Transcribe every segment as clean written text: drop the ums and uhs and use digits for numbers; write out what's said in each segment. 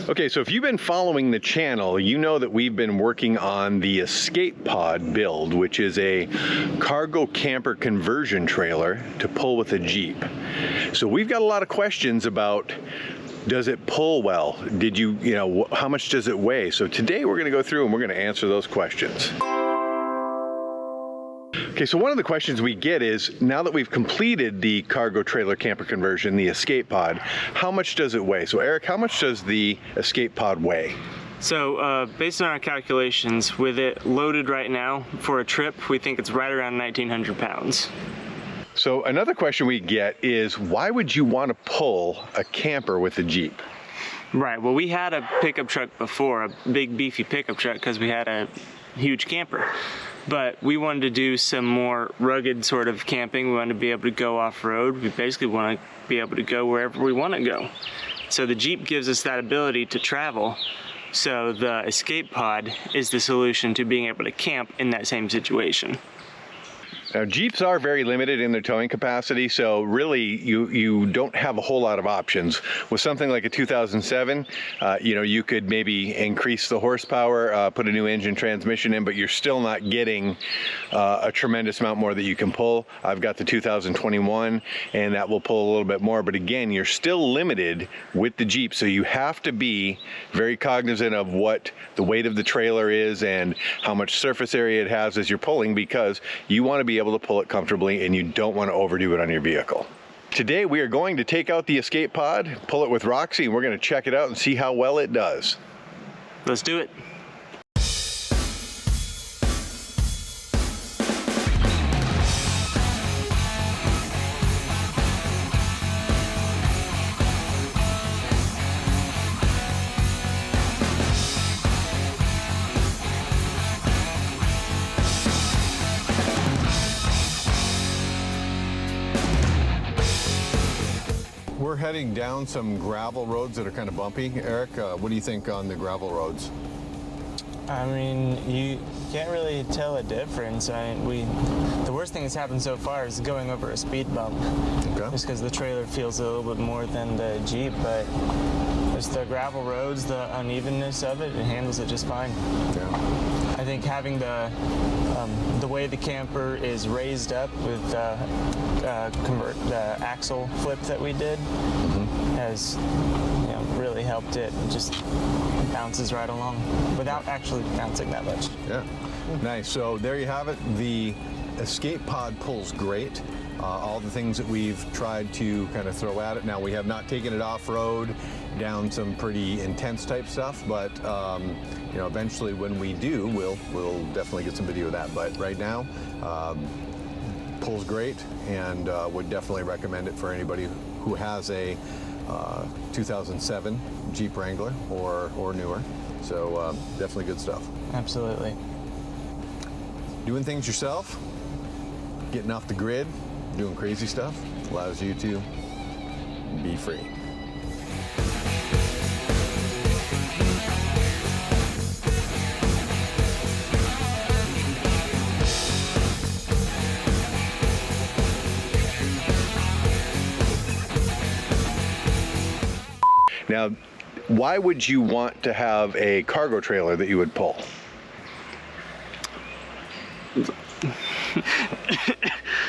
Okay, so if you've been following the channel, you know that we've been working on the Escape Pod build, which is a cargo camper conversion trailer to pull with a Jeep. So we've got a lot of questions about, does it pull well? How much does it weigh? So today we're gonna go through and we're gonna answer those questions. Okay, so one of the questions we get is, now that we've completed the cargo trailer camper conversion, the Escape Pod, how much does it weigh? So Eric, how much does the Escape Pod weigh? So based on our calculations, with it loaded right now for a trip, we think it's right around 1,900 pounds. So another question we get is, why would you want to pull a camper with a Jeep? Right, well, we had a pickup truck before, a big beefy pickup truck, because we had a huge camper. But we wanted to do some more rugged sort of camping. We wanted to be able to go off-road. We basically want to be able to go wherever we want to go. So the Jeep gives us that ability to travel. So the Escape Pod is the solution to being able to camp in that same situation. Now, Jeeps are very limited in their towing capacity, so really you don't have a whole lot of options. With something like a 2007, you could maybe increase the horsepower, put a new engine transmission in, but you're still not getting a tremendous amount more that you can pull. I've got the 2021, and that will pull a little bit more, but again, you're still limited with the Jeep, so you have to be very cognizant of what the weight of the trailer is and how much surface area it has as you're pulling, because you want to be able to pull it comfortably and you don't want to overdo it on your vehicle. Today we are going to take out the Escape Pod, pull it with Roxie, and we're going to check it out and see how well it does. Let's do it. We're heading down some gravel roads that are kind of bumpy. Eric, what do you think on the gravel roads? I mean, you can't really tell a difference. The worst thing that's happened so far is going over a speed bump. Okay. Just because the trailer feels a little bit more than the Jeep, but just the gravel roads, the unevenness of it, it handles it just fine. Yeah. I think having the way the camper is raised up with the axle flip that we did has really helped it. It just bounces right along without actually bouncing that much. Yeah, nice. So there you have it. The Escape Pod pulls great. All the things that we've tried to kind of throw at it. Now, we have not taken it off-road down some pretty intense type stuff, but eventually when we do, we'll definitely get some video of that. But right now, pulls great, and would definitely recommend it for anybody who has a 2007 Jeep Wrangler or newer. So definitely good stuff. Absolutely. Doing things yourself, getting off the grid, doing crazy stuff, allows you to be free. Now, why would you want to have a cargo trailer that you would pull?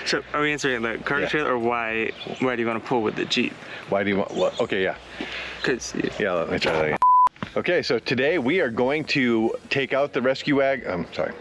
So are we answering the cargo trailer, or why do you want to pull with the Jeep? Why do you want, what? Okay, yeah. Yeah, let me try that again. Okay, so today we are going to take out the rescue wagon. I'm sorry.